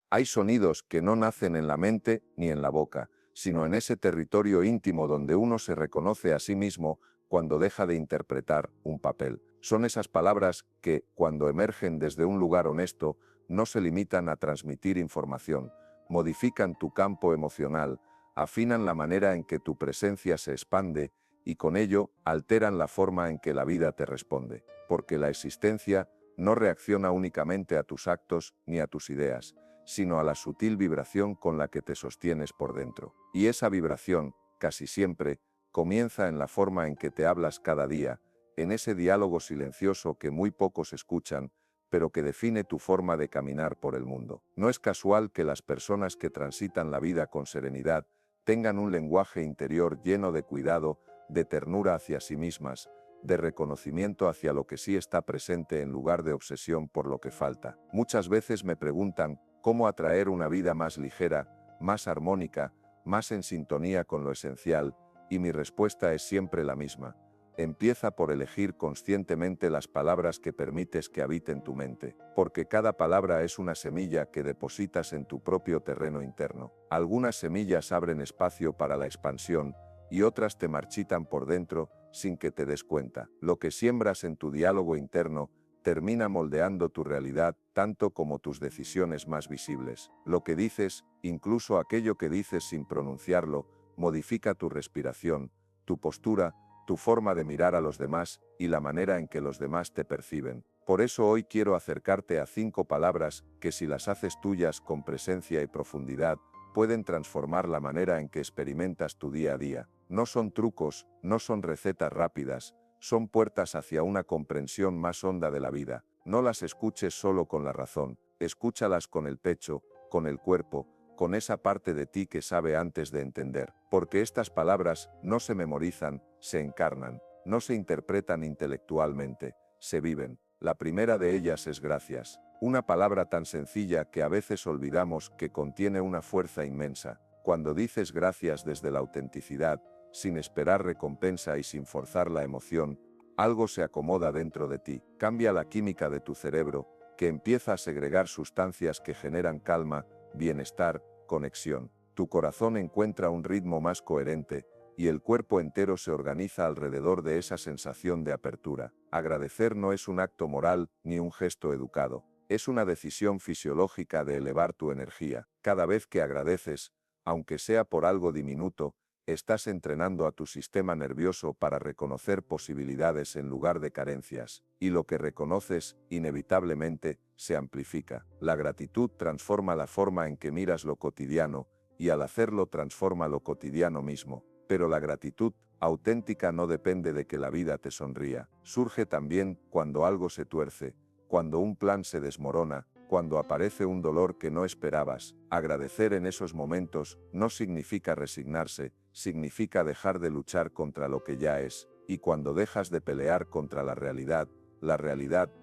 Hay sonidos que no nacen en la mente ni en la boca, sino en ese territorio íntimo donde uno se reconoce a sí mismo cuando deja de interpretar un papel. Son esas palabras que, cuando emergen desde un lugar honesto, no se limitan a transmitir información, modifican tu campo emocional, afinan la manera en que tu presencia se expande y con ello alteran la forma en que la vida te responde. Porque la existencia no reacciona únicamente a tus actos ni a tus ideas, sino a la sutil vibración con la que te sostienes por dentro. Y esa vibración, casi siempre, comienza en la forma en que te hablas cada día, en ese diálogo silencioso que muy pocos escuchan, pero que define tu forma de caminar por el mundo. No es casual que las personas que transitan la vida con serenidad tengan un lenguaje interior lleno de cuidado, de ternura hacia sí mismas, de reconocimiento hacia lo que sí está presente en lugar de obsesión por lo que falta. Muchas veces me preguntan cómo atraer una vida más ligera, más armónica, más en sintonía con lo esencial, y mi respuesta es siempre la misma. Empieza por elegir conscientemente las palabras que permites que habiten tu mente, porque cada palabra es una semilla que depositas en tu propio terreno interno. Algunas semillas abren espacio para la expansión, y otras te marchitan por dentro sin que te des cuenta. Lo que siembras en tu diálogo interno termina moldeando tu realidad tanto como tus decisiones más visibles. Lo que dices, incluso aquello que dices sin pronunciarlo, modifica tu respiración, tu postura, tu forma de mirar a los demás y la manera en que los demás te perciben. Por eso hoy quiero acercarte a 5 palabras que, si las haces tuyas con presencia y profundidad, pueden transformar la manera en que experimentas tu día a día. No son trucos, no son recetas rápidas, son puertas hacia una comprensión más honda de la vida. No las escuches solo con la razón, escúchalas con el pecho, con el cuerpo, con esa parte de ti que sabe antes de entender. Porque estas palabras no se memorizan, se encarnan, no se interpretan intelectualmente, se viven. La primera de ellas es gracias. Una palabra tan sencilla que a veces olvidamos que contiene una fuerza inmensa. Cuando dices gracias desde la autenticidad, sin esperar recompensa y sin forzar la emoción, algo se acomoda dentro de ti, cambia la química de tu cerebro, que empieza a segregar sustancias que generan calma, bienestar, conexión. Tu corazón encuentra un ritmo más coherente, y el cuerpo entero se organiza alrededor de esa sensación de apertura. Agradecer no es un acto moral ni un gesto educado. Es una decisión fisiológica de elevar tu energía. Cada vez que agradeces, aunque sea por algo diminuto, estás entrenando a tu sistema nervioso para reconocer posibilidades en lugar de carencias, y lo que reconoces, inevitablemente, se amplifica. La gratitud transforma la forma en que miras lo cotidiano, y al hacerlo transforma lo cotidiano mismo. Pero la gratitud auténtica no depende de que la vida te sonría. Surge también cuando algo se tuerce, cuando un plan se desmorona, cuando aparece un dolor que no esperabas. Agradecer en esos momentos no significa resignarse, significa dejar de luchar contra lo que ya es, y cuando dejas de pelear contra la realidad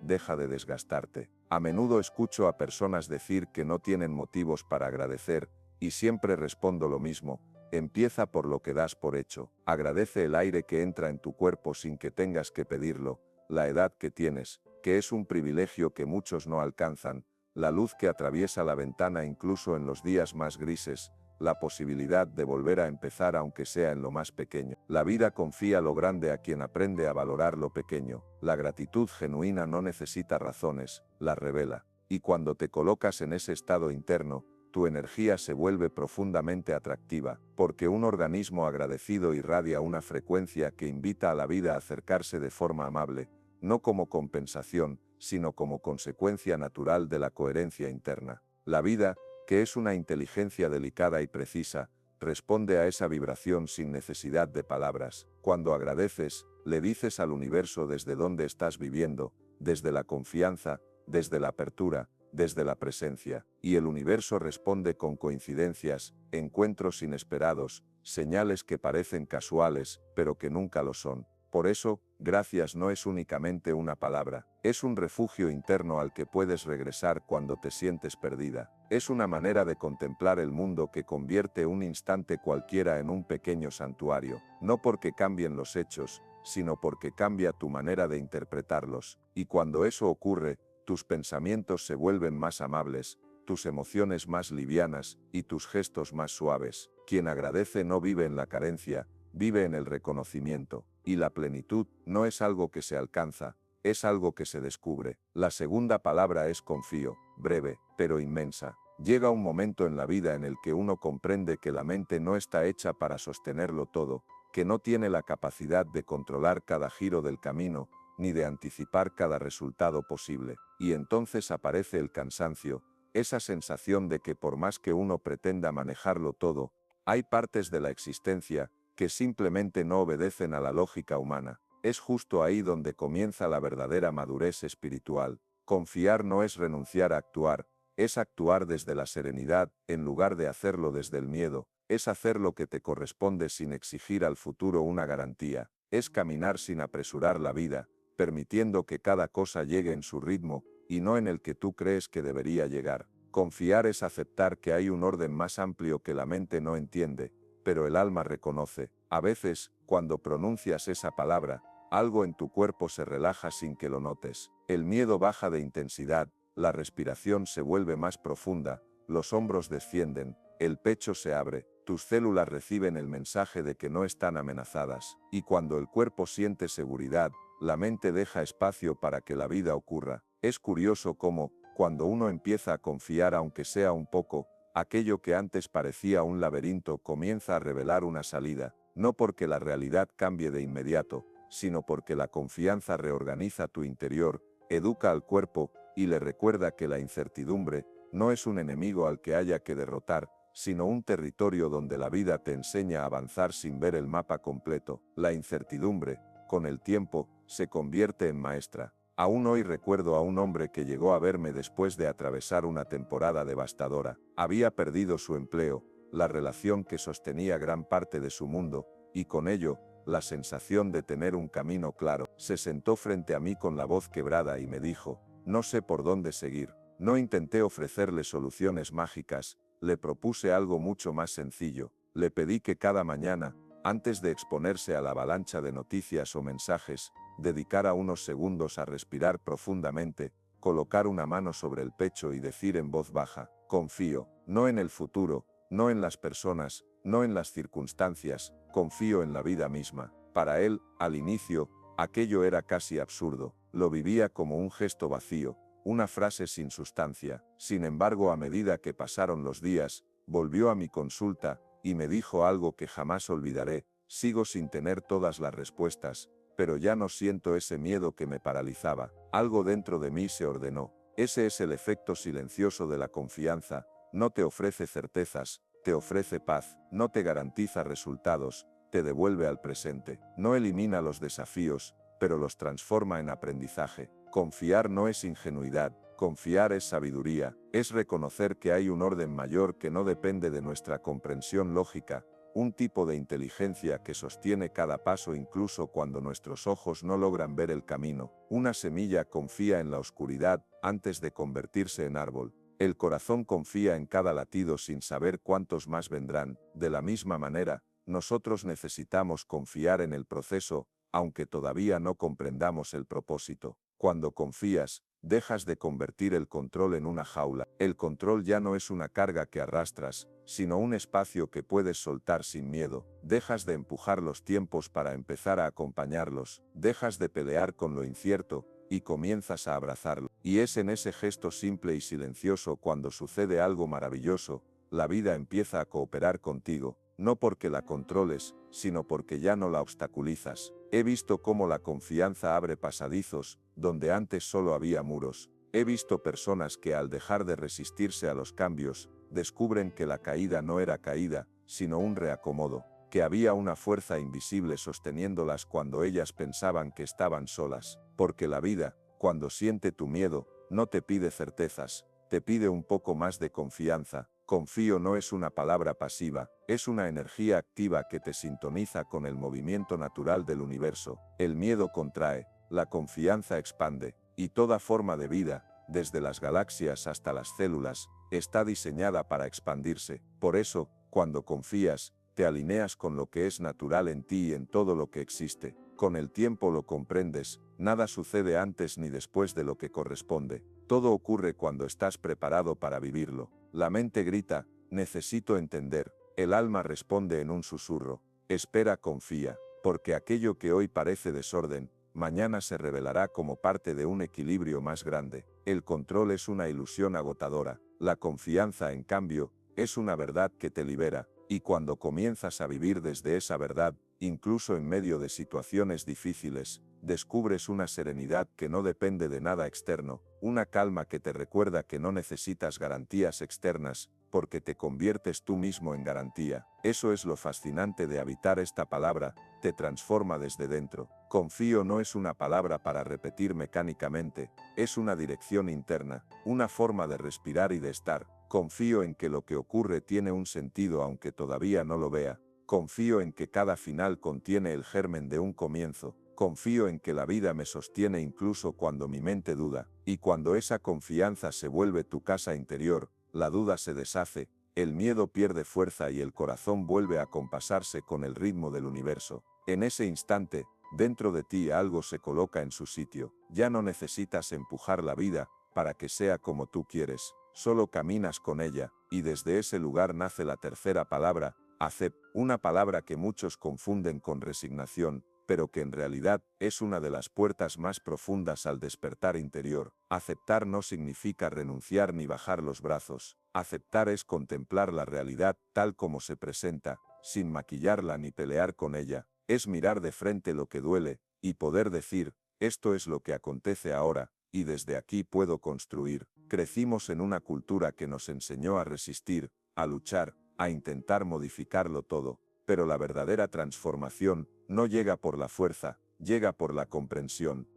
deja de desgastarte. A menudo escucho a personas decir que no tienen motivos para agradecer, y siempre respondo lo mismo: empieza por lo que das por hecho. Agradece el aire que entra en tu cuerpo sin que tengas que pedirlo, la edad que tienes, que es un privilegio que muchos no alcanzan, la luz que atraviesa la ventana incluso en los días más grises, la posibilidad de volver a empezar aunque sea en lo más pequeño. La vida confía lo grande a quien aprende a valorar lo pequeño. La gratitud genuina no necesita razones, la revela. Y cuando te colocas en ese estado interno, tu energía se vuelve profundamente atractiva, porque un organismo agradecido irradia una frecuencia que invita a la vida a acercarse de forma amable, no como compensación, sino como consecuencia natural de la coherencia interna. La vida, que es una inteligencia delicada y precisa, responde a esa vibración sin necesidad de palabras. Cuando agradeces, le dices al universo desde dónde estás viviendo, desde la confianza, desde la apertura, desde la presencia, y el universo responde con coincidencias, encuentros inesperados, señales que parecen casuales, pero que nunca lo son. Por eso, gracias no es únicamente una palabra, es un refugio interno al que puedes regresar cuando te sientes perdida. Es una manera de contemplar el mundo que convierte un instante cualquiera en un pequeño santuario, no porque cambien los hechos, sino porque cambia tu manera de interpretarlos. Y cuando eso ocurre, tus pensamientos se vuelven más amables, tus emociones más livianas y tus gestos más suaves. Quien agradece no vive en la carencia, vive en el reconocimiento. Y la plenitud no es algo que se alcanza, es algo que se descubre. La segunda palabra es confío, breve, pero inmensa. Llega un momento en la vida en el que uno comprende que la mente no está hecha para sostenerlo todo, que no tiene la capacidad de controlar cada giro del camino, ni de anticipar cada resultado posible. Y entonces aparece el cansancio, esa sensación de que por más que uno pretenda manejarlo todo, hay partes de la existencia que simplemente no obedecen a la lógica humana. Es justo ahí donde comienza la verdadera madurez espiritual. Confiar no es renunciar a actuar, es actuar desde la serenidad, en lugar de hacerlo desde el miedo, es hacer lo que te corresponde sin exigir al futuro una garantía, es caminar sin apresurar la vida, permitiendo que cada cosa llegue en su ritmo, y no en el que tú crees que debería llegar. Confiar es aceptar que hay un orden más amplio que la mente no entiende, pero el alma reconoce. A veces, cuando pronuncias esa palabra, algo en tu cuerpo se relaja sin que lo notes. El miedo baja de intensidad, la respiración se vuelve más profunda, los hombros descienden, el pecho se abre, tus células reciben el mensaje de que no están amenazadas, y cuando el cuerpo siente seguridad, la mente deja espacio para que la vida ocurra. Es curioso cómo, cuando uno empieza a confiar aunque sea un poco, aquello que antes parecía un laberinto comienza a revelar una salida, no porque la realidad cambie de inmediato, sino porque la confianza reorganiza tu interior, educa al cuerpo, y le recuerda que la incertidumbre no es un enemigo al que haya que derrotar, sino un territorio donde la vida te enseña a avanzar sin ver el mapa completo. La incertidumbre, con el tiempo, se convierte en maestra. Aún hoy recuerdo a un hombre que llegó a verme después de atravesar una temporada devastadora. Había perdido su empleo, la relación que sostenía gran parte de su mundo, y con ello, la sensación de tener un camino claro. Se sentó frente a mí con la voz quebrada y me dijo, no sé por dónde seguir. No intenté ofrecerle soluciones mágicas, le propuse algo mucho más sencillo. Le pedí que cada mañana, antes de exponerse a la avalancha de noticias o mensajes, dedicara unos segundos a respirar profundamente, colocar una mano sobre el pecho y decir en voz baja, confío, no en el futuro, no en las personas, no en las circunstancias, confío en la vida misma. Para él, al inicio, aquello era casi absurdo, lo vivía como un gesto vacío, una frase sin sustancia. Sin embargo, a medida que pasaron los días, volvió a mi consulta, y me dijo algo que jamás olvidaré, sigo sin tener todas las respuestas, pero ya no siento ese miedo que me paralizaba. Algo dentro de mí se ordenó. Ese es el efecto silencioso de la confianza, no te ofrece certezas, te ofrece paz, no te garantiza resultados, te devuelve al presente, no elimina los desafíos, pero los transforma en aprendizaje. Confiar no es ingenuidad, confiar es sabiduría, es reconocer que hay un orden mayor que no depende de nuestra comprensión lógica, un tipo de inteligencia que sostiene cada paso incluso cuando nuestros ojos no logran ver el camino. Una semilla confía en la oscuridad antes de convertirse en árbol. El corazón confía en cada latido sin saber cuántos más vendrán. De la misma manera, nosotros necesitamos confiar en el proceso, aunque todavía no comprendamos el propósito. Cuando confías, dejas de convertir el control en una jaula. El control ya no es una carga que arrastras, sino un espacio que puedes soltar sin miedo. Dejas de empujar los tiempos para empezar a acompañarlos. Dejas de pelear con lo incierto, y comienzas a abrazarlo. Y es en ese gesto simple y silencioso cuando sucede algo maravilloso. La vida empieza a cooperar contigo, no porque la controles, sino porque ya no la obstaculizas. He visto cómo la confianza abre pasadizos, donde antes solo había muros. He visto personas que al dejar de resistirse a los cambios, descubren que la caída no era caída, sino un reacomodo, que había una fuerza invisible sosteniéndolas cuando ellas pensaban que estaban solas. Porque la vida, cuando siente tu miedo, no te pide certezas, te pide un poco más de confianza. Confío no es una palabra pasiva, es una energía activa que te sintoniza con el movimiento natural del universo. El miedo contrae, la confianza expande, y toda forma de vida, desde las galaxias hasta las células, está diseñada para expandirse. Por eso, cuando confías, te alineas con lo que es natural en ti y en todo lo que existe. Con el tiempo lo comprendes, nada sucede antes ni después de lo que corresponde. Todo ocurre cuando estás preparado para vivirlo. La mente grita, necesito entender. El alma responde en un susurro, espera, confía, porque aquello que hoy parece desorden, mañana se revelará como parte de un equilibrio más grande. El control es una ilusión agotadora. La confianza, en cambio, es una verdad que te libera, y cuando comienzas a vivir desde esa verdad, incluso en medio de situaciones difíciles, descubres una serenidad que no depende de nada externo, una calma que te recuerda que no necesitas garantías externas, porque te conviertes tú mismo en garantía. Eso es lo fascinante de habitar esta palabra, te transforma desde dentro. Confío no es una palabra para repetir mecánicamente, es una dirección interna, una forma de respirar y de estar. Confío en que lo que ocurre tiene un sentido aunque todavía no lo vea. Confío en que cada final contiene el germen de un comienzo. Confío en que la vida me sostiene incluso cuando mi mente duda, y cuando esa confianza se vuelve tu casa interior, la duda se deshace, el miedo pierde fuerza y el corazón vuelve a compasarse con el ritmo del universo. En ese instante, dentro de ti algo se coloca en su sitio. Ya no necesitas empujar la vida para que sea como tú quieres, solo caminas con ella, y desde ese lugar nace la tercera palabra, acept, una palabra que muchos confunden con resignación, pero que en realidad es una de las puertas más profundas al despertar interior. Aceptar no significa renunciar ni bajar los brazos. Aceptar es contemplar la realidad tal como se presenta, sin maquillarla ni pelear con ella. Es mirar de frente lo que duele, y poder decir, esto es lo que acontece ahora, y desde aquí puedo construir. Crecimos en una cultura que nos enseñó a resistir, a luchar, a intentar modificarlo todo, pero la verdadera transformación no llega por la fuerza, llega por la comprensión.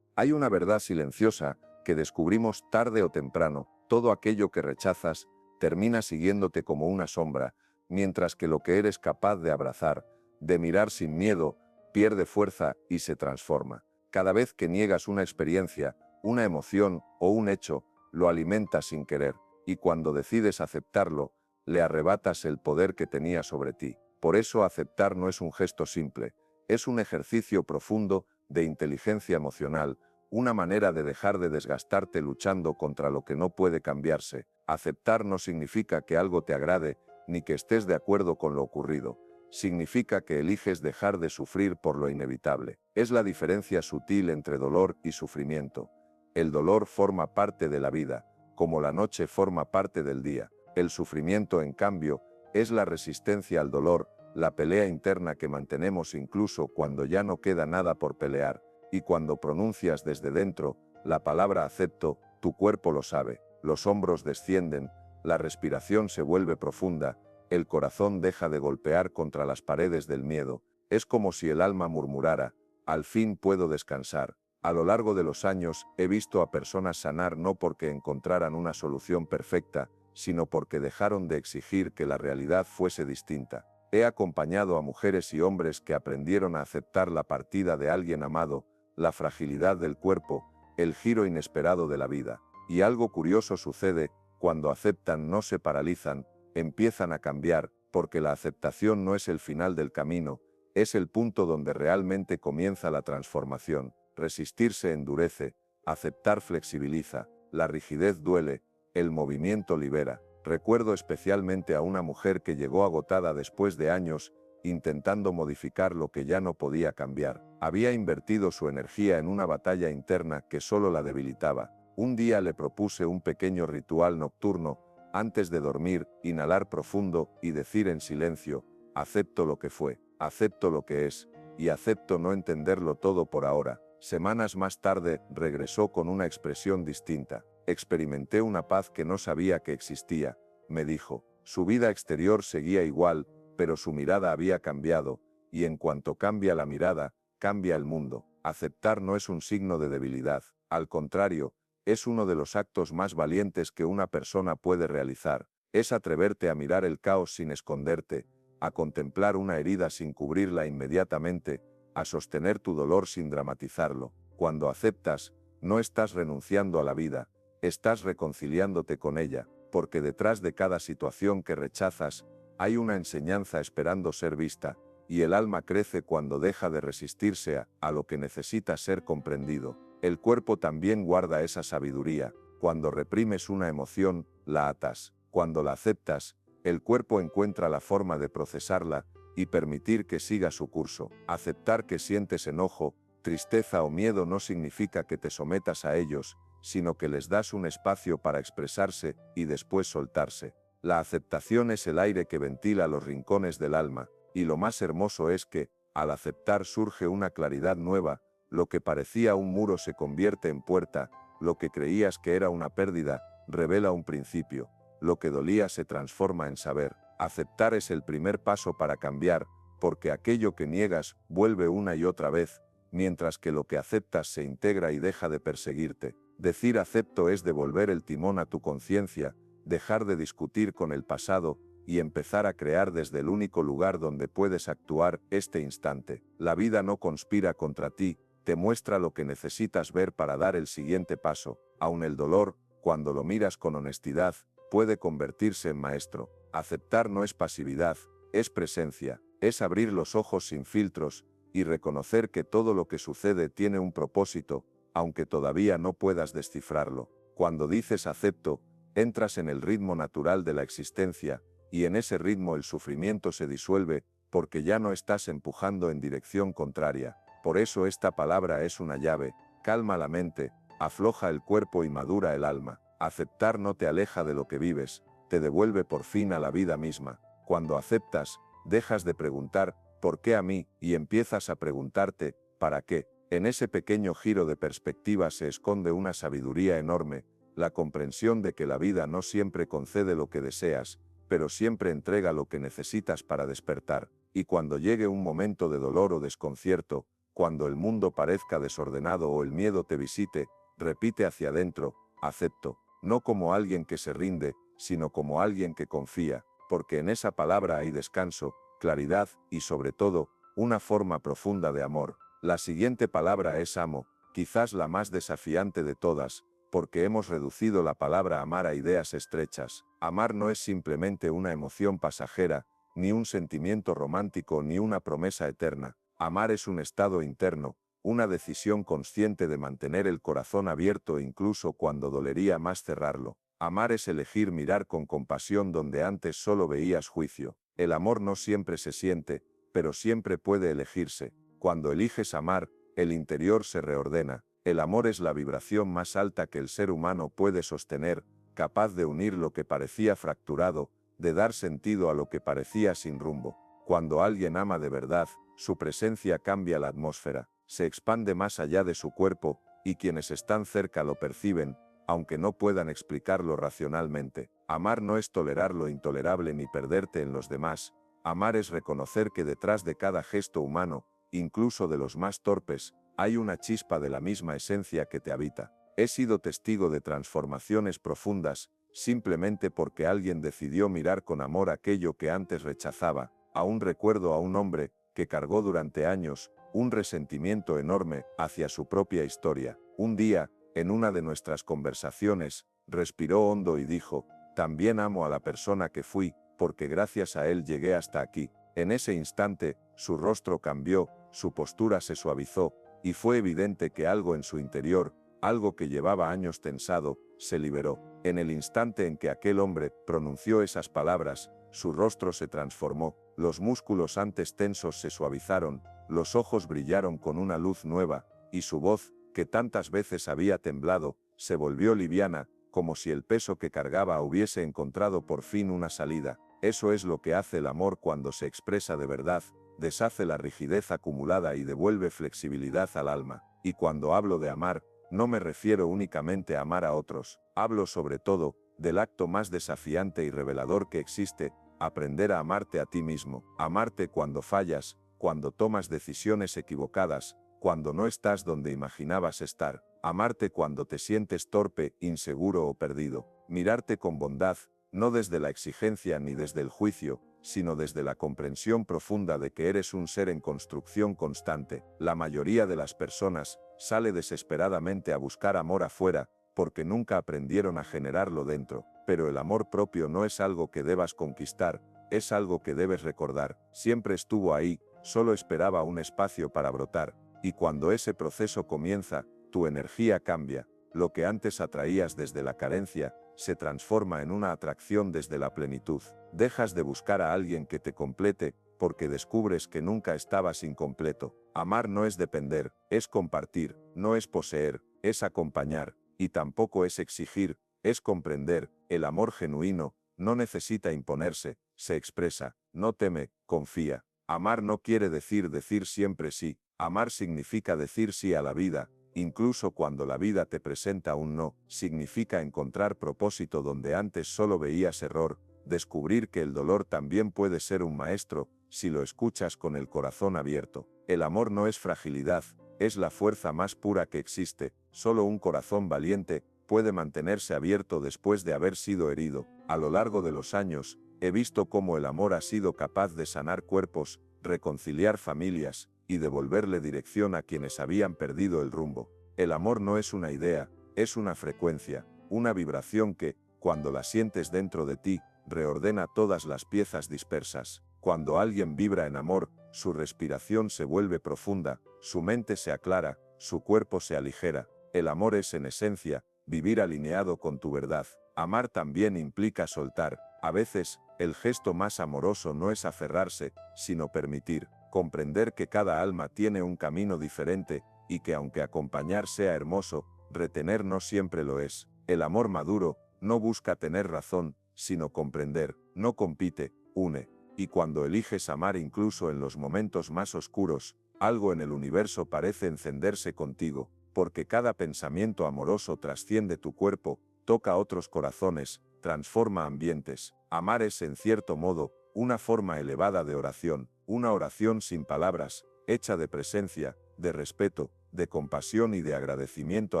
Hay una verdad silenciosa que descubrimos tarde o temprano: todo aquello que rechazas termina siguiéndote como una sombra, mientras que lo que eres capaz de abrazar, de mirar sin miedo, pierde fuerza y se transforma. Cada vez que niegas una experiencia, una emoción o un hecho, lo alimentas sin querer, y cuando decides aceptarlo, le arrebatas el poder que tenía sobre ti. Por eso aceptar no es un gesto simple, es un ejercicio profundo de inteligencia emocional, una manera de dejar de desgastarte luchando contra lo que no puede cambiarse. Aceptar no significa que algo te agrade, ni que estés de acuerdo con lo ocurrido. Significa que eliges dejar de sufrir por lo inevitable. Es la diferencia sutil entre dolor y sufrimiento. El dolor forma parte de la vida, como la noche forma parte del día. El sufrimiento, en cambio, es la resistencia al dolor, la pelea interna que mantenemos incluso cuando ya no queda nada por pelear, y cuando pronuncias desde dentro la palabra acepto, tu cuerpo lo sabe, los hombros descienden, la respiración se vuelve profunda, el corazón deja de golpear contra las paredes del miedo, es como si el alma murmurara, al fin puedo descansar. A lo largo de los años he visto a personas sanar no porque encontraran una solución perfecta, sino porque dejaron de exigir que la realidad fuese distinta. He acompañado a mujeres y hombres que aprendieron a aceptar la partida de alguien amado, la fragilidad del cuerpo, el giro inesperado de la vida. Y algo curioso sucede: cuando aceptan no se paralizan, empiezan a cambiar, porque la aceptación no es el final del camino, es el punto donde realmente comienza la transformación. Resistirse endurece, aceptar flexibiliza, la rigidez duele, el movimiento libera. Recuerdo especialmente a una mujer que llegó agotada después de años intentando modificar lo que ya no podía cambiar. Había invertido su energía en una batalla interna que solo la debilitaba. Un día le propuse un pequeño ritual nocturno, antes de dormir, inhalar profundo y decir en silencio, acepto lo que fue, acepto lo que es, y acepto no entenderlo todo por ahora. Semanas más tarde, regresó con una expresión distinta. Experimenté una paz que no sabía que existía, me dijo. Su vida exterior seguía igual, pero su mirada había cambiado, y en cuanto cambia la mirada, cambia el mundo. Aceptar no es un signo de debilidad, al contrario, es uno de los actos más valientes que una persona puede realizar. Es atreverte a mirar el caos sin esconderte, a contemplar una herida sin cubrirla inmediatamente, a sostener tu dolor sin dramatizarlo. Cuando aceptas, no estás renunciando a la vida, estás reconciliándote con ella, porque detrás de cada situación que rechazas, hay una enseñanza esperando ser vista, y el alma crece cuando deja de resistirse a lo que necesita ser comprendido. El cuerpo también guarda esa sabiduría. Cuando reprimes una emoción, la atas. Cuando la aceptas, el cuerpo encuentra la forma de procesarla y permitir que siga su curso. Aceptar que sientes enojo, tristeza o miedo no significa que te sometas a ellos, sino que les das un espacio para expresarse y después soltarse. La aceptación es el aire que ventila los rincones del alma, y lo más hermoso es que, al aceptar surge una claridad nueva, lo que parecía un muro se convierte en puerta, lo que creías que era una pérdida, revela un principio, lo que dolía se transforma en saber. Aceptar es el primer paso para cambiar, porque aquello que niegas vuelve una y otra vez, mientras que lo que aceptas se integra y deja de perseguirte. Decir acepto es devolver el timón a tu conciencia, dejar de discutir con el pasado y empezar a crear desde el único lugar donde puedes actuar, este instante. La vida no conspira contra ti, te muestra lo que necesitas ver para dar el siguiente paso. Aun el dolor, cuando lo miras con honestidad, puede convertirse en maestro. Aceptar no es pasividad, es presencia, es abrir los ojos sin filtros y reconocer que todo lo que sucede tiene un propósito, aunque todavía no puedas descifrarlo. Cuando dices acepto, entras en el ritmo natural de la existencia, y en ese ritmo el sufrimiento se disuelve, porque ya no estás empujando en dirección contraria. Por eso esta palabra es una llave, calma la mente, afloja el cuerpo y madura el alma. Aceptar no te aleja de lo que vives, te devuelve por fin a la vida misma. Cuando aceptas, dejas de preguntar, ¿por qué a mí? Y empiezas a preguntarte, ¿para qué? En ese pequeño giro de perspectiva se esconde una sabiduría enorme, la comprensión de que la vida no siempre concede lo que deseas, pero siempre entrega lo que necesitas para despertar. Y cuando llegue un momento de dolor o desconcierto, cuando el mundo parezca desordenado o el miedo te visite, repite hacia adentro, acepto, no como alguien que se rinde, sino como alguien que confía, porque en esa palabra hay descanso, claridad y sobre todo, una forma profunda de amor. La siguiente palabra es amo, quizás la más desafiante de todas, porque hemos reducido la palabra amar a ideas estrechas. Amar no es simplemente una emoción pasajera, ni un sentimiento romántico ni una promesa eterna. Amar es un estado interno, una decisión consciente de mantener el corazón abierto incluso cuando dolería más cerrarlo. Amar es elegir mirar con compasión donde antes solo veías juicio. El amor no siempre se siente, pero siempre puede elegirse. Cuando eliges amar, el interior se reordena. El amor es la vibración más alta que el ser humano puede sostener, capaz de unir lo que parecía fracturado, de dar sentido a lo que parecía sin rumbo. Cuando alguien ama de verdad, su presencia cambia la atmósfera, se expande más allá de su cuerpo, y quienes están cerca lo perciben, aunque no puedan explicarlo racionalmente. Amar no es tolerar lo intolerable ni perderte en los demás. Amar es reconocer que detrás de cada gesto humano, incluso de los más torpes, hay una chispa de la misma esencia que te habita. He sido testigo de transformaciones profundas, simplemente porque alguien decidió mirar con amor aquello que antes rechazaba. Aún recuerdo a un hombre que cargó durante años un resentimiento enorme hacia su propia historia. Un día, en una de nuestras conversaciones, respiró hondo y dijo, también amo a la persona que fui, porque gracias a él llegué hasta aquí. En ese instante, su rostro cambió, su postura se suavizó, y fue evidente que algo en su interior, algo que llevaba años tensado, se liberó. En el instante en que aquel hombre pronunció esas palabras, su rostro se transformó, los músculos antes tensos se suavizaron, los ojos brillaron con una luz nueva, y su voz, que tantas veces había temblado, se volvió liviana, como si el peso que cargaba hubiese encontrado por fin una salida. Eso es lo que hace el amor cuando se expresa de verdad, deshace la rigidez acumulada y devuelve flexibilidad al alma. Y cuando hablo de amar, no me refiero únicamente a amar a otros, hablo sobre todo del acto más desafiante y revelador que existe, aprender a amarte a ti mismo, amarte cuando fallas, cuando tomas decisiones equivocadas, cuando no estás donde imaginabas estar, amarte cuando te sientes torpe, inseguro o perdido, mirarte con bondad, no desde la exigencia ni desde el juicio, sino desde la comprensión profunda de que eres un ser en construcción constante. La mayoría de las personas sale desesperadamente a buscar amor afuera, porque nunca aprendieron a generarlo dentro, pero el amor propio no es algo que debas conquistar, es algo que debes recordar. Siempre estuvo ahí, solo esperaba un espacio para brotar, y cuando ese proceso comienza, tu energía cambia. Lo que antes atraías desde la carencia, se transforma en una atracción desde la plenitud. Dejas de buscar a alguien que te complete, porque descubres que nunca estabas incompleto. Amar no es depender, es compartir, no es poseer, es acompañar, y tampoco es exigir, es comprender. El amor genuino no necesita imponerse, se expresa, no teme, confía. Amar no quiere decir siempre sí, amar significa decir sí a la vida, incluso cuando la vida te presenta un no, significa encontrar propósito donde antes solo veías error, descubrir que el dolor también puede ser un maestro, si lo escuchas con el corazón abierto. El amor no es fragilidad, es la fuerza más pura que existe, solo un corazón valiente puede mantenerse abierto después de haber sido herido. A lo largo de los años, he visto cómo el amor ha sido capaz de sanar cuerpos, reconciliar familias, y devolverle dirección a quienes habían perdido el rumbo. El amor no es una idea, es una frecuencia, una vibración que, cuando la sientes dentro de ti, reordena todas las piezas dispersas. Cuando alguien vibra en amor, su respiración se vuelve profunda, su mente se aclara, su cuerpo se aligera. El amor es, en esencia, vivir alineado con tu verdad. Amar también implica soltar. A veces, el gesto más amoroso no es aferrarse, sino permitir, comprender que cada alma tiene un camino diferente, y que aunque acompañar sea hermoso, retener no siempre lo es. El amor maduro no busca tener razón, sino comprender, no compite, une. Y cuando eliges amar incluso en los momentos más oscuros, algo en el universo parece encenderse contigo, porque cada pensamiento amoroso trasciende tu cuerpo, toca otros corazones, transforma ambientes. Amar es, en cierto modo, una forma elevada de oración, una oración sin palabras, hecha de presencia, de respeto, de compasión y de agradecimiento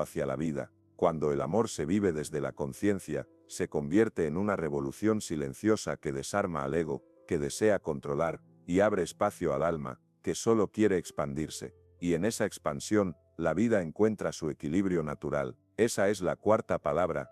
hacia la vida. Cuando el amor se vive desde la conciencia, se convierte en una revolución silenciosa que desarma al ego, que desea controlar, y abre espacio al alma, que solo quiere expandirse. Y en esa expansión, la vida encuentra su equilibrio natural. Esa es la cuarta palabra,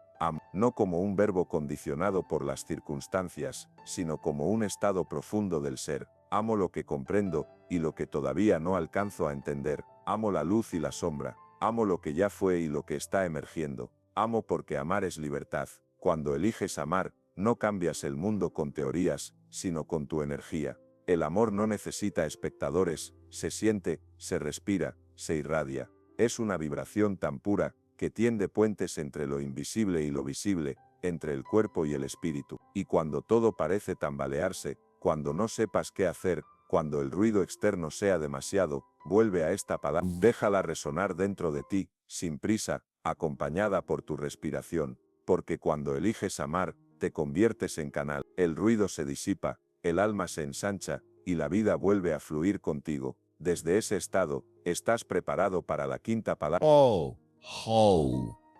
no como un verbo condicionado por las circunstancias, sino como un estado profundo del ser. Amo lo que comprendo, y lo que todavía no alcanzo a entender. Amo la luz y la sombra. Amo lo que ya fue y lo que está emergiendo. Amo porque amar es libertad. Cuando eliges amar, no cambias el mundo con teorías, sino con tu energía. El amor no necesita espectadores, se siente, se respira, se irradia. Es una vibración tan pura, que tiende puentes entre lo invisible y lo visible, entre el cuerpo y el espíritu. Y cuando todo parece tambalearse, cuando no sepas qué hacer, cuando el ruido externo sea demasiado, vuelve a esta palabra, déjala resonar dentro de ti, sin prisa, acompañada por tu respiración, porque cuando eliges amar, te conviertes en canal, el ruido se disipa, el alma se ensancha, y la vida vuelve a fluir contigo. Desde ese estado, estás preparado para la quinta palabra.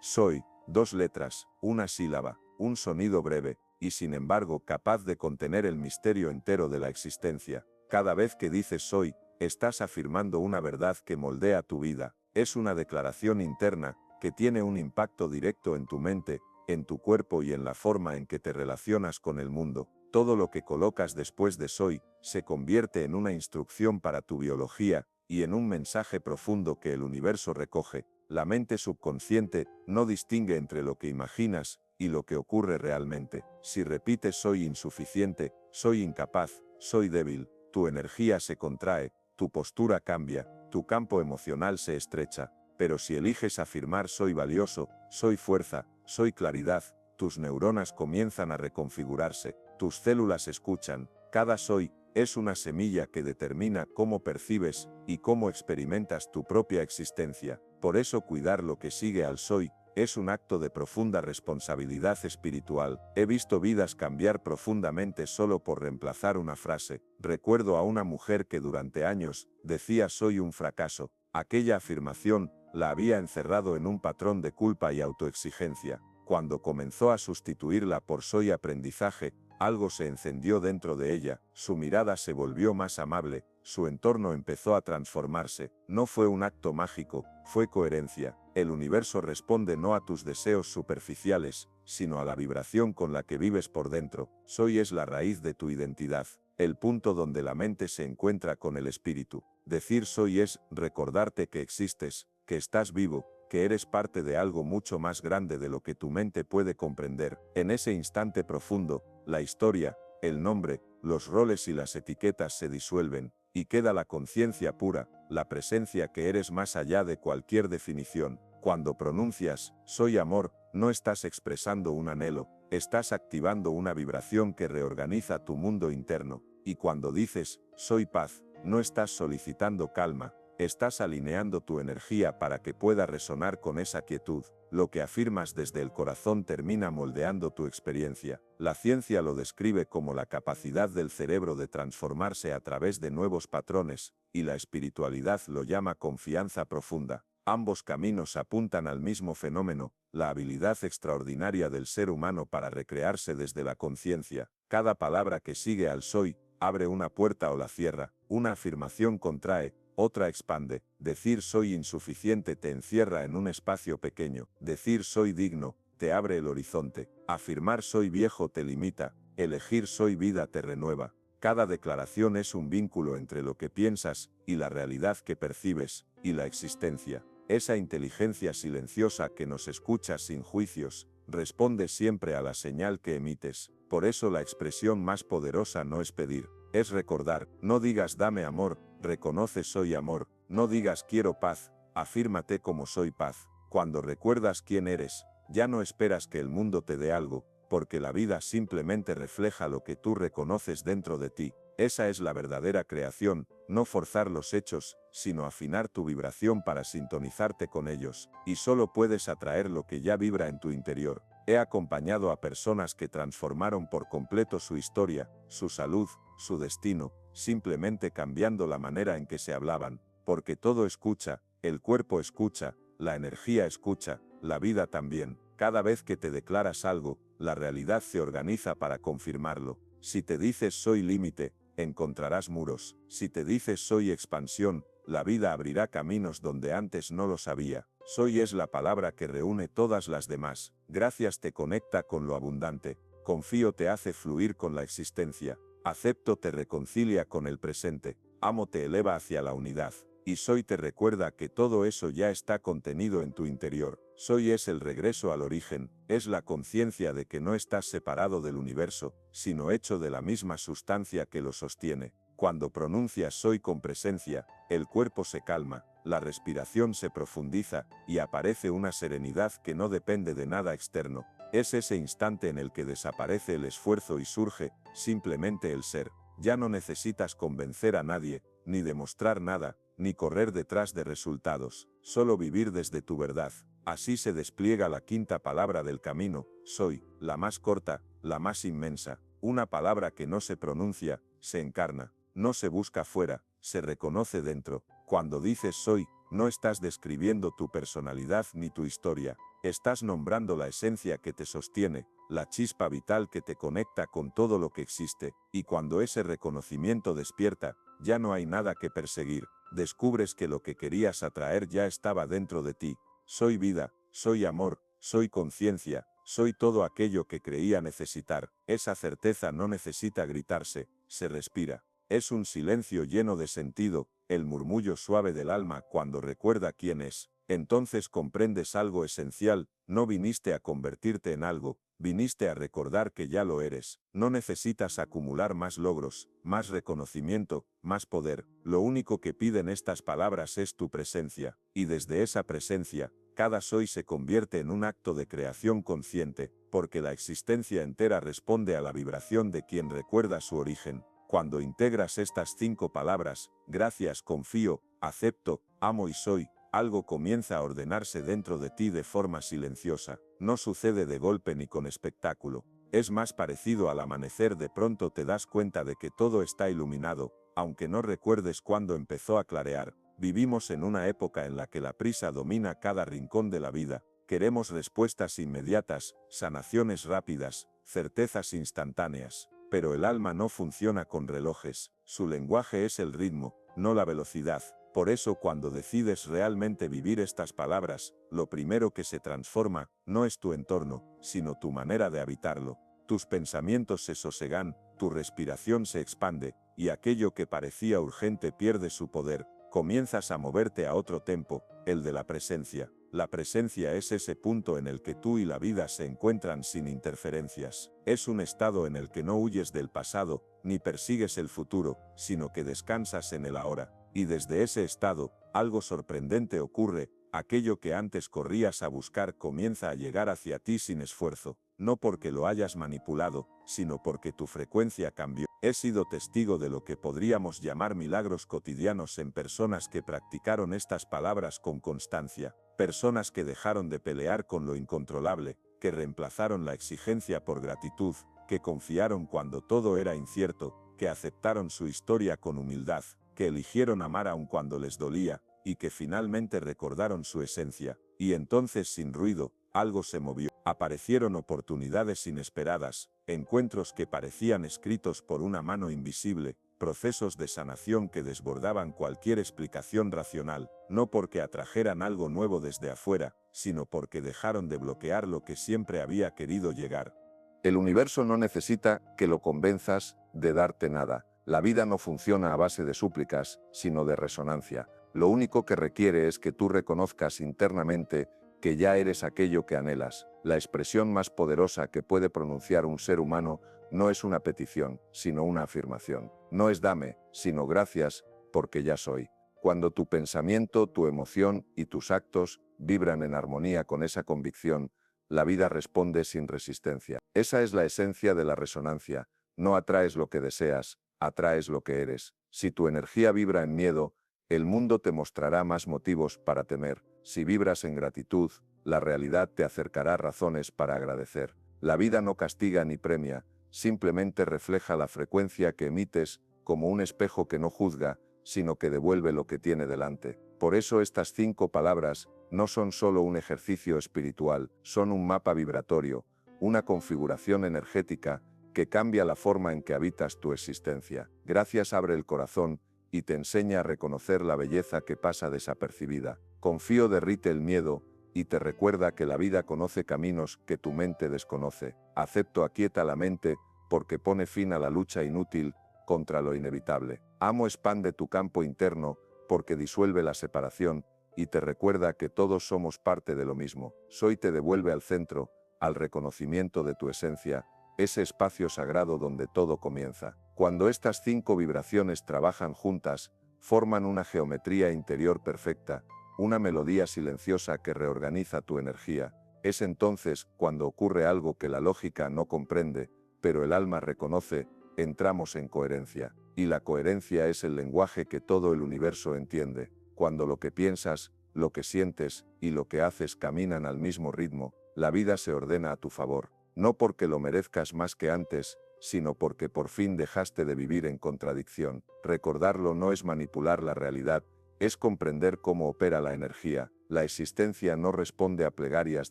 Soy, 2 letras, una sílaba, un sonido breve, y sin embargo capaz de contener el misterio entero de la existencia. Cada vez que dices soy, estás afirmando una verdad que moldea tu vida. Es una declaración interna, que tiene un impacto directo en tu mente, en tu cuerpo y en la forma en que te relacionas con el mundo. Todo lo que colocas después de soy, se convierte en una instrucción para tu biología, y en un mensaje profundo que el universo recoge. La mente subconsciente no distingue entre lo que imaginas y lo que ocurre realmente. Si repites soy insuficiente, soy incapaz, soy débil, tu energía se contrae, tu postura cambia, tu campo emocional se estrecha. Pero si eliges afirmar soy valioso, soy fuerza, soy claridad, tus neuronas comienzan a reconfigurarse, tus células escuchan. Cada soy es una semilla que determina cómo percibes y cómo experimentas tu propia existencia. Por eso cuidar lo que sigue al soy es un acto de profunda responsabilidad espiritual. He visto vidas cambiar profundamente solo por reemplazar una frase. Recuerdo a una mujer que durante años decía soy un fracaso. Aquella afirmación la había encerrado en un patrón de culpa y autoexigencia. Cuando comenzó a sustituirla por soy aprendizaje, algo se encendió dentro de ella, su mirada se volvió más amable, su entorno empezó a transformarse. No fue un acto mágico, fue coherencia. El universo responde no a tus deseos superficiales, sino a la vibración con la que vives por dentro. Soy es la raíz de tu identidad. el punto donde la mente se encuentra con el espíritu. Decir soy es recordarte que existes, que estás vivo, que eres parte de algo mucho más grande de lo que tu mente puede comprender. En ese instante profundo, la historia, el nombre, los roles y las etiquetas se disuelven, y queda la conciencia pura, la presencia que eres más allá de cualquier definición. Cuando pronuncias, soy amor, no estás expresando un anhelo, estás activando una vibración que reorganiza tu mundo interno. Y cuando dices, soy paz, no estás solicitando calma, estás alineando tu energía para que pueda resonar con esa quietud. Lo que afirmas desde el corazón termina moldeando tu experiencia. La ciencia lo describe como la capacidad del cerebro de transformarse a través de nuevos patrones, y la espiritualidad lo llama confianza profunda. Ambos caminos apuntan al mismo fenómeno, la habilidad extraordinaria del ser humano para recrearse desde la conciencia. Cada palabra que sigue al soy, abre una puerta o la cierra, una afirmación contrae, otra expande. Decir soy insuficiente te encierra en un espacio pequeño. Decir soy digno, te abre el horizonte. Afirmar soy viejo te limita. Elegir soy vida te renueva. Cada declaración es un vínculo entre lo que piensas y la realidad que percibes, y la existencia. Esa inteligencia silenciosa que nos escucha sin juicios, responde siempre a la señal que emites. Por eso la expresión más poderosa no es pedir, es recordar. No digas dame amor, reconoce soy amor. No digas quiero paz, afírmate como soy paz. Cuando recuerdas quién eres, ya no esperas que el mundo te dé algo, porque la vida simplemente refleja lo que tú reconoces dentro de ti. Esa es la verdadera creación, no forzar los hechos, sino afinar tu vibración para sintonizarte con ellos, y solo puedes atraer lo que ya vibra en tu interior. He acompañado a personas que transformaron por completo su historia, su salud, su destino, simplemente cambiando la manera en que se hablaban, porque todo escucha, el cuerpo escucha, la energía escucha, la vida también. Cada vez que te declaras algo, la realidad se organiza para confirmarlo. Si te dices soy límite, encontrarás muros. Si te dices soy expansión, la vida abrirá caminos donde antes no los había. Soy es la palabra que reúne todas las demás. Gracias te conecta con lo abundante. Confío te hace fluir con la existencia. Acepto te reconcilia con el presente. Amo te eleva hacia la unidad. Y soy te recuerda que todo eso ya está contenido en tu interior. Soy es el regreso al origen, es la conciencia de que no estás separado del universo, sino hecho de la misma sustancia que lo sostiene. Cuando pronuncias soy con presencia, el cuerpo se calma, la respiración se profundiza, y aparece una serenidad que no depende de nada externo. Es ese instante en el que desaparece el esfuerzo y surge, simplemente el ser. Ya no necesitas convencer a nadie, ni demostrar nada, ni correr detrás de resultados, solo vivir desde tu verdad. Así se despliega la quinta palabra del camino, soy, la más corta, la más inmensa, una palabra que no se pronuncia, se encarna, no se busca fuera, se reconoce dentro. Cuando dices soy, no estás describiendo tu personalidad ni tu historia, estás nombrando la esencia que te sostiene, la chispa vital que te conecta con todo lo que existe, y cuando ese reconocimiento despierta, ya no hay nada que perseguir, descubres que lo que querías atraer ya estaba dentro de ti. Soy vida, soy amor, soy conciencia, soy todo aquello que creía necesitar. Esa certeza no necesita gritarse, se respira. Es un silencio lleno de sentido, el murmullo suave del alma cuando recuerda quién es. Entonces comprendes algo esencial, no viniste a convertirte en algo, viniste a recordar que ya lo eres. No necesitas acumular más logros, más reconocimiento, más poder. Lo único que piden estas palabras es tu presencia, y desde esa presencia, cada soy se convierte en un acto de creación consciente, porque la existencia entera responde a la vibración de quien recuerda su origen. Cuando integras estas 5 palabras, gracias, confío, acepto, amo y soy, algo comienza a ordenarse dentro de ti de forma silenciosa. No sucede de golpe ni con espectáculo. Es más parecido al amanecer. De pronto te das cuenta de que todo está iluminado, aunque no recuerdes cuándo empezó a clarear. Vivimos en una época en la que la prisa domina cada rincón de la vida. Queremos respuestas inmediatas, sanaciones rápidas, certezas instantáneas. Pero el alma no funciona con relojes, su lenguaje es el ritmo, no la velocidad. Por eso cuando decides realmente vivir estas palabras, lo primero que se transforma, no es tu entorno, sino tu manera de habitarlo. Tus pensamientos se sosegan, tu respiración se expande, y aquello que parecía urgente pierde su poder, comienzas a moverte a otro tempo, el de la presencia. La presencia es ese punto en el que tú y la vida se encuentran sin interferencias. Es un estado en el que no huyes del pasado, ni persigues el futuro, sino que descansas en el ahora. Y desde ese estado, algo sorprendente ocurre, aquello que antes corrías a buscar comienza a llegar hacia ti sin esfuerzo, no porque lo hayas manipulado, sino porque tu frecuencia cambió. He sido testigo de lo que podríamos llamar milagros cotidianos en personas que practicaron estas palabras con constancia, personas que dejaron de pelear con lo incontrolable, que reemplazaron la exigencia por gratitud, que confiaron cuando todo era incierto, que aceptaron su historia con humildad, que eligieron amar aun cuando les dolía, y que finalmente recordaron su esencia, y entonces sin ruido, algo se movió. Aparecieron oportunidades inesperadas, encuentros que parecían escritos por una mano invisible, procesos de sanación que desbordaban cualquier explicación racional, no porque atrajeran algo nuevo desde afuera, sino porque dejaron de bloquear lo que siempre había querido llegar. El universo no necesita que lo convenzas de darte nada. La vida no funciona a base de súplicas, sino de resonancia. Lo único que requiere es que tú reconozcas internamente que ya eres aquello que anhelas. La expresión más poderosa que puede pronunciar un ser humano no es una petición, sino una afirmación. No es dame, sino gracias, porque ya soy. Cuando tu pensamiento, tu emoción y tus actos vibran en armonía con esa convicción, la vida responde sin resistencia. Esa es la esencia de la resonancia. No atraes lo que deseas, atraes lo que eres. Si tu energía vibra en miedo, el mundo te mostrará más motivos para temer. Si vibras en gratitud, la realidad te acercará razones para agradecer. La vida no castiga ni premia, simplemente refleja la frecuencia que emites, como un espejo que no juzga, sino que devuelve lo que tiene delante. Por eso estas 5 palabras no son solo un ejercicio espiritual, son un mapa vibratorio, una configuración energética que cambia la forma en que habitas tu existencia. Gracias abre el corazón y te enseña a reconocer la belleza que pasa desapercibida. Confío derrite el miedo y te recuerda que la vida conoce caminos que tu mente desconoce. Acepto aquieta la mente porque pone fin a la lucha inútil contra lo inevitable. Amo expande tu campo interno porque disuelve la separación y te recuerda que todos somos parte de lo mismo. Soy te devuelve al centro, al reconocimiento de tu esencia, ese espacio sagrado donde todo comienza. Cuando estas 5 vibraciones trabajan juntas, forman una geometría interior perfecta, una melodía silenciosa que reorganiza tu energía. Es entonces cuando ocurre algo que la lógica no comprende, pero el alma reconoce, entramos en coherencia. Y la coherencia es el lenguaje que todo el universo entiende. Cuando lo que piensas, lo que sientes y lo que haces caminan al mismo ritmo, la vida se ordena a tu favor. No porque lo merezcas más que antes, sino porque por fin dejaste de vivir en contradicción. Recordarlo no es manipular la realidad, es comprender cómo opera la energía. La existencia no responde a plegarias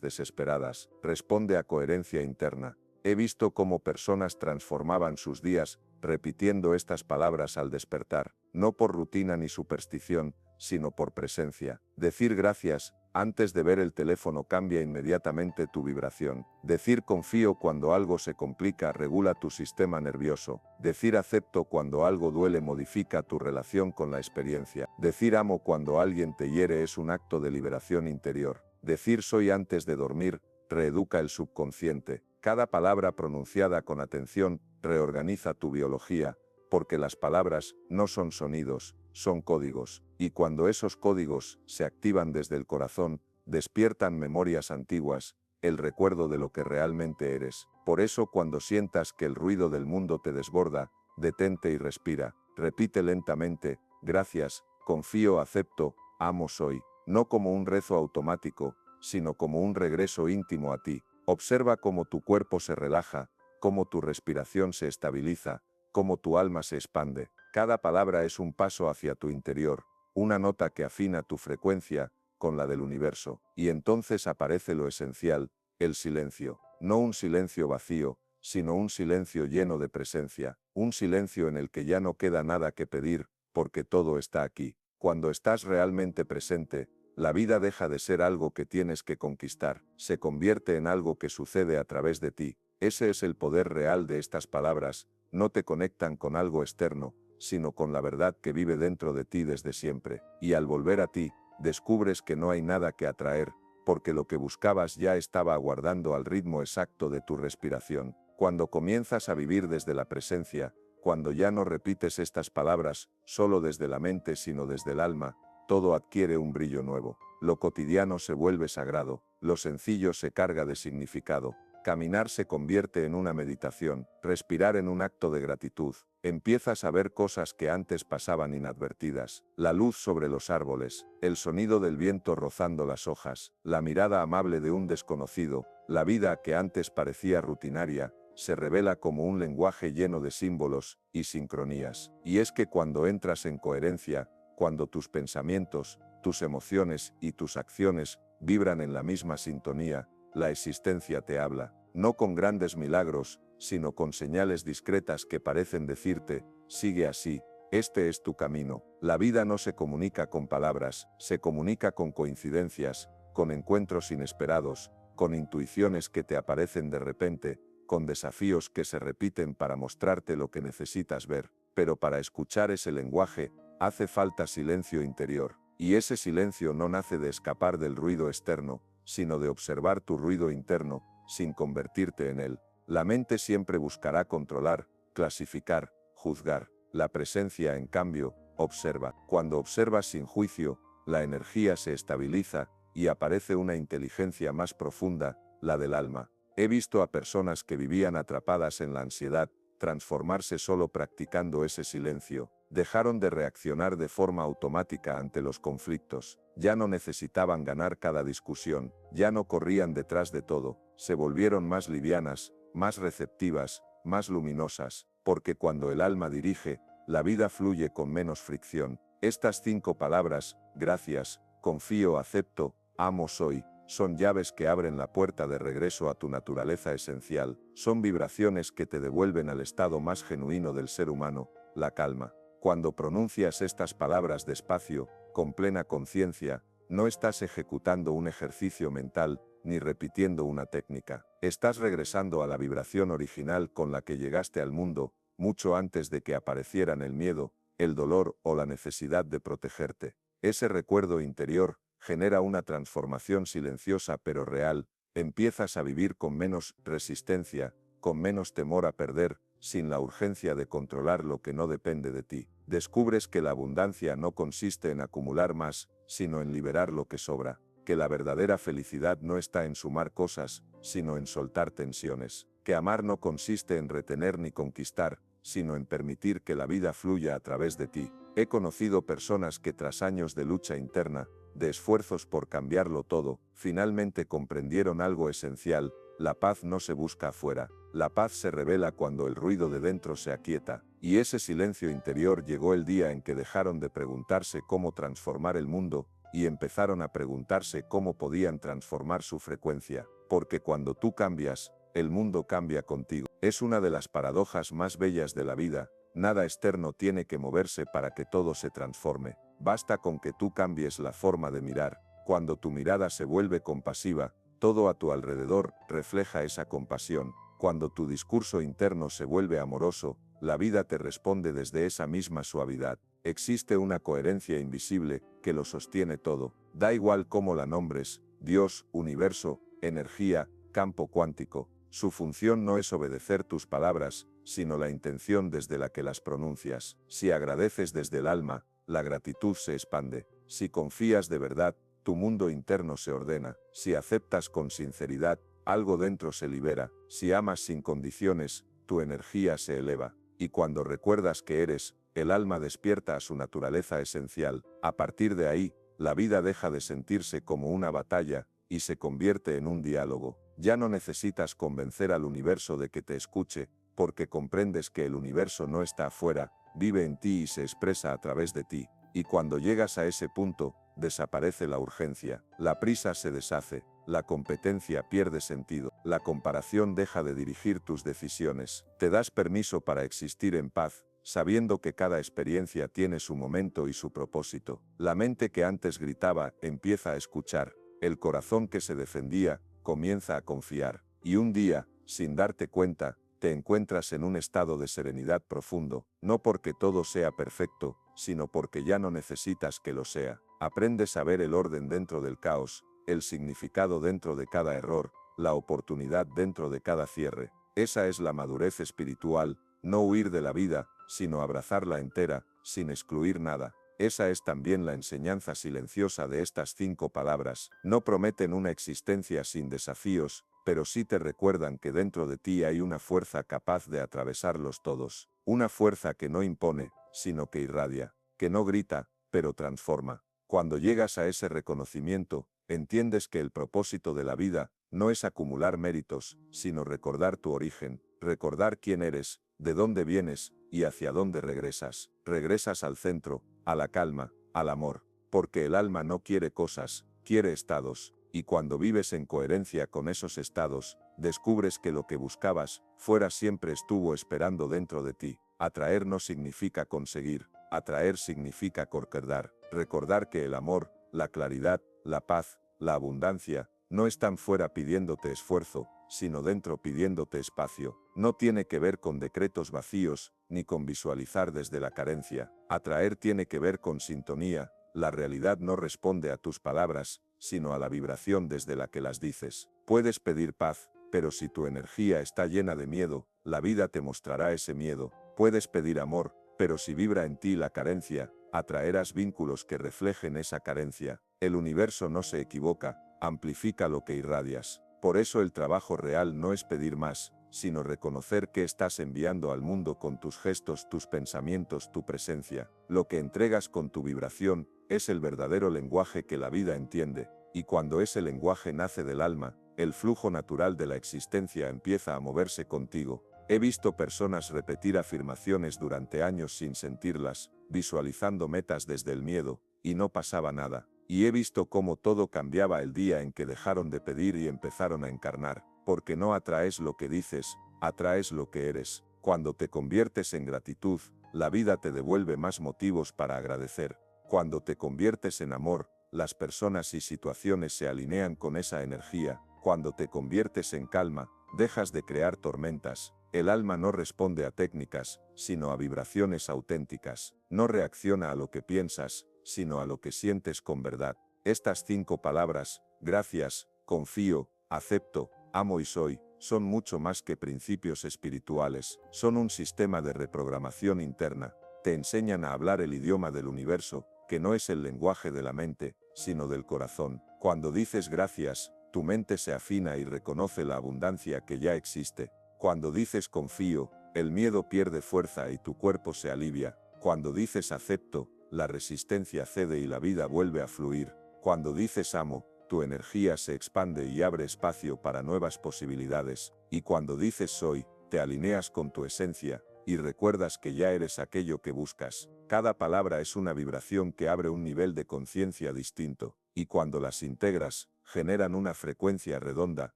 desesperadas, responde a coherencia interna. He visto cómo personas transformaban sus días repitiendo estas palabras al despertar, no por rutina ni superstición, sino por presencia. Decir gracias antes de ver el teléfono cambia inmediatamente tu vibración. Decir confío cuando algo se complica regula tu sistema nervioso. Decir acepto cuando algo duele modifica tu relación con la experiencia. Decir amo cuando alguien te hiere es un acto de liberación interior. Decir soy antes de dormir reeduca el subconsciente. Cada palabra pronunciada con atención reorganiza tu biología, porque las palabras no son sonidos, son códigos, y cuando esos códigos se activan desde el corazón, despiertan memorias antiguas, el recuerdo de lo que realmente eres. Por eso cuando sientas que el ruido del mundo te desborda, detente y respira. Repite lentamente, gracias, confío, acepto, amo, soy, no como un rezo automático, sino como un regreso íntimo a ti. Observa cómo tu cuerpo se relaja, cómo tu respiración se estabiliza, cómo tu alma se expande. Cada palabra es un paso hacia tu interior, una nota que afina tu frecuencia con la del universo. Y entonces aparece lo esencial, el silencio. No un silencio vacío, sino un silencio lleno de presencia, un silencio en el que ya no queda nada que pedir, porque todo está aquí. Cuando estás realmente presente, la vida deja de ser algo que tienes que conquistar, se convierte en algo que sucede a través de ti. Ese es el poder real de estas palabras, no te conectan con algo externo, sino con la verdad que vive dentro de ti desde siempre. Y al volver a ti, descubres que no hay nada que atraer, porque lo que buscabas ya estaba aguardando al ritmo exacto de tu respiración. Cuando comienzas a vivir desde la presencia, cuando ya no repites estas palabras solo desde la mente sino desde el alma, todo adquiere un brillo nuevo. Lo cotidiano se vuelve sagrado, lo sencillo se carga de significado. Caminar se convierte en una meditación, respirar en un acto de gratitud. Empiezas a ver cosas que antes pasaban inadvertidas. La luz sobre los árboles, el sonido del viento rozando las hojas, la mirada amable de un desconocido, la vida que antes parecía rutinaria, se revela como un lenguaje lleno de símbolos y sincronías. Y es que cuando entras en coherencia, cuando tus pensamientos, tus emociones y tus acciones vibran en la misma sintonía, la existencia te habla, no con grandes milagros, sino con señales discretas que parecen decirte, sigue así, este es tu camino. La vida no se comunica con palabras, se comunica con coincidencias, con encuentros inesperados, con intuiciones que te aparecen de repente, con desafíos que se repiten para mostrarte lo que necesitas ver. Pero para escuchar ese lenguaje, hace falta silencio interior. Y ese silencio no nace de escapar del ruido externo, sino de observar tu ruido interno, sin convertirte en él. La mente siempre buscará controlar, clasificar, juzgar. La presencia, en cambio, observa. Cuando observas sin juicio, la energía se estabiliza y aparece una inteligencia más profunda, la del alma. He visto a personas que vivían atrapadas en la ansiedad, transformarse solo practicando ese silencio. Dejaron de reaccionar de forma automática ante los conflictos. Ya no necesitaban ganar cada discusión, ya no corrían detrás de todo, se volvieron más livianas, más receptivas, más luminosas, porque cuando el alma dirige, la vida fluye con menos fricción. Estas 5 palabras, gracias, confío, acepto, amo, soy, son llaves que abren la puerta de regreso a tu naturaleza esencial, son vibraciones que te devuelven al estado más genuino del ser humano, la calma. Cuando pronuncias estas palabras despacio, con plena conciencia, no estás ejecutando un ejercicio mental, ni repitiendo una técnica. Estás regresando a la vibración original con la que llegaste al mundo, mucho antes de que aparecieran el miedo, el dolor o la necesidad de protegerte. Ese recuerdo interior genera una transformación silenciosa pero real. Empiezas a vivir con menos resistencia, con menos temor a perder, sin la urgencia de controlar lo que no depende de ti. Descubres que la abundancia no consiste en acumular más, sino en liberar lo que sobra, que la verdadera felicidad no está en sumar cosas, sino en soltar tensiones, que amar no consiste en retener ni conquistar, sino en permitir que la vida fluya a través de ti. He conocido personas que tras años de lucha interna, de esfuerzos por cambiarlo todo, finalmente comprendieron algo esencial: la paz no se busca afuera, la paz se revela cuando el ruido de dentro se aquieta, y ese silencio interior llegó el día en que dejaron de preguntarse cómo transformar el mundo, y empezaron a preguntarse cómo podían transformar su frecuencia, porque cuando tú cambias, el mundo cambia contigo. Es una de las paradojas más bellas de la vida, nada externo tiene que moverse para que todo se transforme, basta con que tú cambies la forma de mirar. Cuando tu mirada se vuelve compasiva, todo a tu alrededor refleja esa compasión. Cuando tu discurso interno se vuelve amoroso, la vida te responde desde esa misma suavidad. Existe una coherencia invisible que lo sostiene todo. Da igual cómo la nombres: Dios, universo, energía, campo cuántico. Su función no es obedecer tus palabras, sino la intención desde la que las pronuncias. Si agradeces desde el alma, la gratitud se expande. Si confías de verdad, tu mundo interno se ordena. Si aceptas con sinceridad, algo dentro se libera. Si amas sin condiciones, tu energía se eleva. Y cuando recuerdas que eres, el alma despierta a su naturaleza esencial. A partir de ahí, la vida deja de sentirse como una batalla y se convierte en un diálogo. Ya no necesitas convencer al universo de que te escuche, porque comprendes que el universo no está afuera, vive en ti y se expresa a través de ti. Y cuando llegas a ese punto, desaparece la urgencia, la prisa se deshace, la competencia pierde sentido, la comparación deja de dirigir tus decisiones. Te das permiso para existir en paz, sabiendo que cada experiencia tiene su momento y su propósito. La mente que antes gritaba empieza a escuchar, el corazón que se defendía comienza a confiar, y un día, sin darte cuenta, te encuentras en un estado de serenidad profundo, no porque todo sea perfecto, sino porque ya no necesitas que lo sea. Aprendes a ver el orden dentro del caos, el significado dentro de cada error, la oportunidad dentro de cada cierre. Esa es la madurez espiritual, no huir de la vida, sino abrazarla entera, sin excluir nada. Esa es también la enseñanza silenciosa de estas 5 palabras. No prometen una existencia sin desafíos, pero sí te recuerdan que dentro de ti hay una fuerza capaz de atravesarlos todos. Una fuerza que no impone, sino que irradia, que no grita, pero transforma. Cuando llegas a ese reconocimiento, entiendes que el propósito de la vida no es acumular méritos, sino recordar tu origen, recordar quién eres, de dónde vienes y hacia dónde regresas. Regresas al centro, a la calma, al amor, porque el alma no quiere cosas, quiere estados, y cuando vives en coherencia con esos estados, descubres que lo que buscabas, fuera siempre estuvo esperando dentro de ti. Atraer no significa conseguir, atraer significa concordar, recordar que el amor, la claridad, la paz, la abundancia, no están fuera pidiéndote esfuerzo, sino dentro pidiéndote espacio. No tiene que ver con decretos vacíos, ni con visualizar desde la carencia. Atraer tiene que ver con sintonía. La realidad no responde a tus palabras, sino a la vibración desde la que las dices. Puedes pedir paz, pero si tu energía está llena de miedo, la vida te mostrará ese miedo. Puedes pedir amor, pero si vibra en ti la carencia, atraerás vínculos que reflejen esa carencia. El universo no se equivoca, amplifica lo que irradias. Por eso el trabajo real no es pedir más, sino reconocer que estás enviando al mundo con tus gestos, tus pensamientos, tu presencia. Lo que entregas con tu vibración es el verdadero lenguaje que la vida entiende, y cuando ese lenguaje nace del alma, el flujo natural de la existencia empieza a moverse contigo. He visto personas repetir afirmaciones durante años sin sentirlas, visualizando metas desde el miedo, y no pasaba nada. Y he visto cómo todo cambiaba el día en que dejaron de pedir y empezaron a encarnar, porque no atraes lo que dices, atraes lo que eres. Cuando te conviertes en gratitud, la vida te devuelve más motivos para agradecer. Cuando te conviertes en amor, las personas y situaciones se alinean con esa energía. Cuando te conviertes en calma, dejas de crear tormentas. El alma no responde a técnicas, sino a vibraciones auténticas. No reacciona a lo que piensas, sino a lo que sientes con verdad. Estas 5 palabras, gracias, confío, acepto, amo y soy, son mucho más que principios espirituales, son un sistema de reprogramación interna. Te enseñan a hablar el idioma del universo, que no es el lenguaje de la mente, sino del corazón. Cuando dices gracias, tu mente se afina y reconoce la abundancia que ya existe. Cuando dices confío, el miedo pierde fuerza y tu cuerpo se alivia. Cuando dices acepto, la resistencia cede y la vida vuelve a fluir. Cuando dices amo, tu energía se expande y abre espacio para nuevas posibilidades. Y cuando dices soy, te alineas con tu esencia, y recuerdas que ya eres aquello que buscas. Cada palabra es una vibración que abre un nivel de conciencia distinto, y cuando las integras, generan una frecuencia redonda,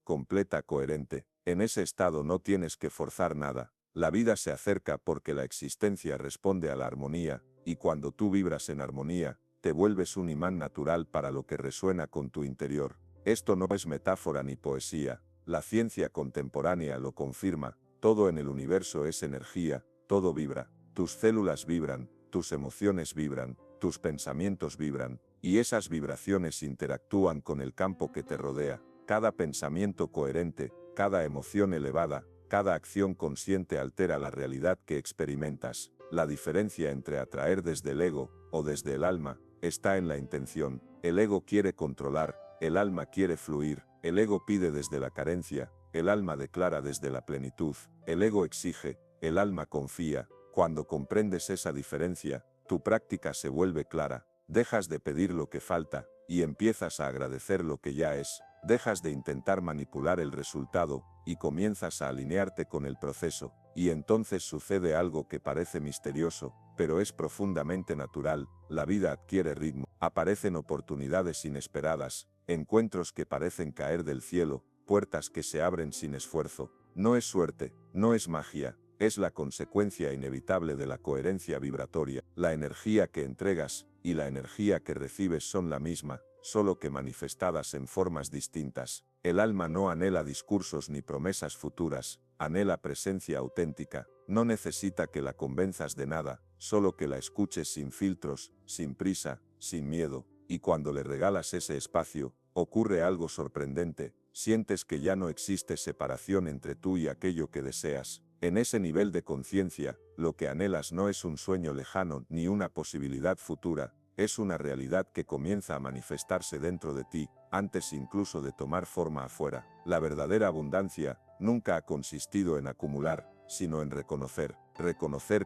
completa, coherente. En ese estado no tienes que forzar nada. La vida se acerca porque la existencia responde a la armonía, y cuando tú vibras en armonía, te vuelves un imán natural para lo que resuena con tu interior. Esto no es metáfora ni poesía, la ciencia contemporánea lo confirma, todo en el universo es energía, todo vibra, tus células vibran, tus emociones vibran, tus pensamientos vibran, y esas vibraciones interactúan con el campo que te rodea. Cada pensamiento coherente, cada emoción elevada, cada acción consciente altera la realidad que experimentas. La diferencia entre atraer desde el ego o desde el alma está en la intención. El ego quiere controlar, el alma quiere fluir. El ego pide desde la carencia, el alma declara desde la plenitud. El ego exige, el alma confía. Cuando comprendes esa diferencia, tu práctica se vuelve clara. Dejas de pedir lo que falta y empiezas a agradecer lo que ya es. Dejas de intentar manipular el resultado y comienzas a alinearte con el proceso. Y entonces sucede algo que parece misterioso, pero es profundamente natural. La vida adquiere ritmo, aparecen oportunidades inesperadas, encuentros que parecen caer del cielo, puertas que se abren sin esfuerzo. No es suerte, no es magia, es la consecuencia inevitable de la coherencia vibratoria. La energía que entregas y la energía que recibes son la misma, solo que manifestadas en formas distintas. El alma no anhela discursos ni promesas futuras, anhela presencia auténtica, no necesita que la convenzas de nada, solo que la escuches sin filtros, sin prisa, sin miedo, y cuando le regalas ese espacio, ocurre algo sorprendente, sientes que ya no existe separación entre tú y aquello que deseas. En ese nivel de conciencia, lo que anhelas no es un sueño lejano ni una posibilidad futura, es una realidad que comienza a manifestarse dentro de ti, antes incluso de tomar forma afuera. La verdadera abundancia nunca ha consistido en acumular, sino en reconocer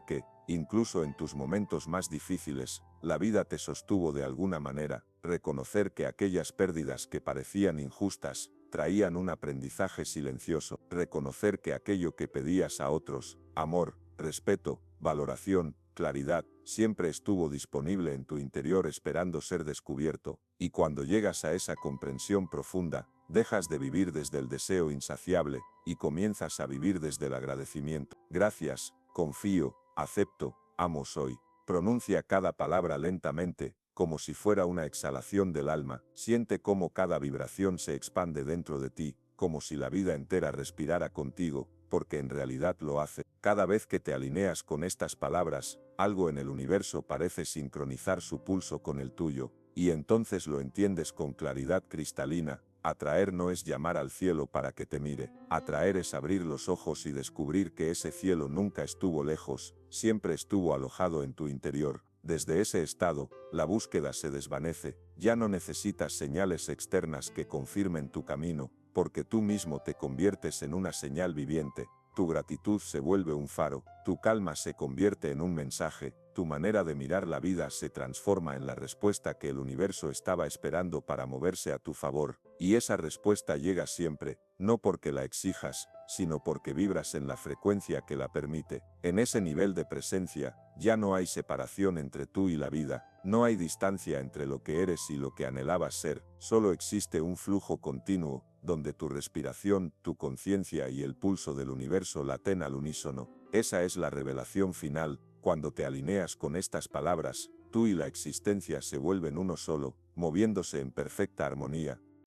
que, incluso en tus momentos más difíciles, la vida te sostuvo de alguna manera, reconocer que aquellas pérdidas que parecían injustas, traían un aprendizaje silencioso, reconocer que aquello que pedías a otros, amor, respeto, valoración, claridad, siempre estuvo disponible en tu interior esperando ser descubierto, y cuando llegas a esa comprensión profunda, dejas de vivir desde el deseo insaciable, y comienzas a vivir desde el agradecimiento. Gracias, confío, acepto, amo soy. Pronuncia cada palabra lentamente, como si fuera una exhalación del alma, siente cómo cada vibración se expande dentro de ti, como si la vida entera respirara contigo, porque en realidad lo hace. Cada vez que te alineas con estas palabras, algo en el universo parece sincronizar su pulso con el tuyo, y entonces lo entiendes con claridad cristalina. Atraer no es llamar al cielo para que te mire, atraer es abrir los ojos y descubrir que ese cielo nunca estuvo lejos, siempre estuvo alojado en tu interior. Desde ese estado, la búsqueda se desvanece, ya no necesitas señales externas que confirmen tu camino, porque tú mismo te conviertes en una señal viviente, tu gratitud se vuelve un faro, tu calma se convierte en un mensaje, tu manera de mirar la vida se transforma en la respuesta que el universo estaba esperando para moverse a tu favor, y esa respuesta llega siempre, no porque la exijas, sino porque vibras en la frecuencia que la permite. En ese nivel de presencia, ya no hay separación entre tú y la vida, no hay distancia entre lo que eres y lo que anhelabas ser, solo existe un flujo continuo, donde tu respiración, tu conciencia y el pulso del universo laten al unísono. Esa es la revelación final, cuando te alineas con estas palabras, tú y la existencia se vuelven uno solo, moviéndose en perfecta armonía,